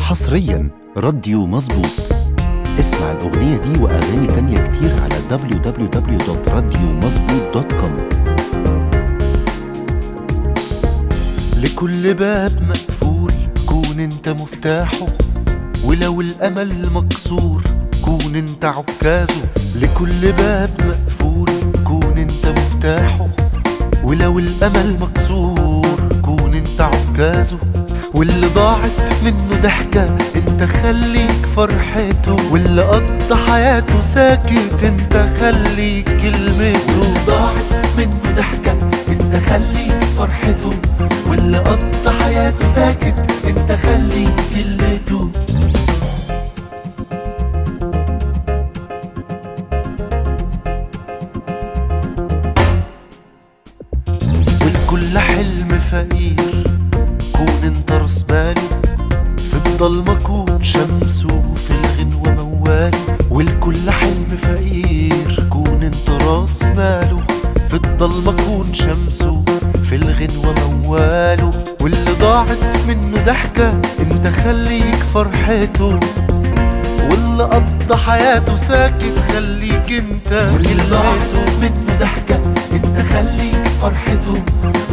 حصريا راديو مظبوط. اسمع الأغنية دي وأغاني تانية كتير على www.radiomظبوط.com. لكل باب مقفول كون انت مفتاحه، ولو الأمل مكسور كون انت عكازه. لكل باب مقفول كون انت مفتاحه، ولو الأمل مكسور كون انت عكازه. واللي ضاعت منه ضحكة انت خليك فرحته، واللي قضى حياته ساكت انت خليك كلمته. ضاعت منه ضحكة انت خليك فرحته، واللي قضى حياته ساكت انت خليك كلمته. والكل حلم فقير كون انت راس ماله، في الضلمة كون شمسه، في الغنوة موالي. والكل حلم فقير كون انت راس ماله، في الضلمة كون شمسه، في الغنوة موالو. واللي ضاعت منه ضحكة انت خليك فرحته، واللي قضى حياته ساكت خليك انت كلمته. واللي ضاعت منه ضحكة انت خليك فرحته،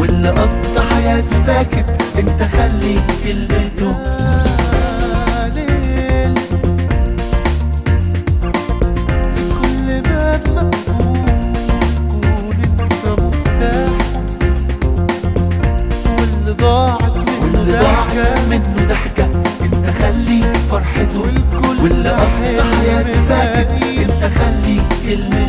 واللي قضى حياته ساكت انت خليك كلمته. لكل باب مقفول كون انت مفتاحه، واللي ضاعت منه ضحكة انت خليك فرحته، واللي قضى حياته ساكت انت خليك كلمته.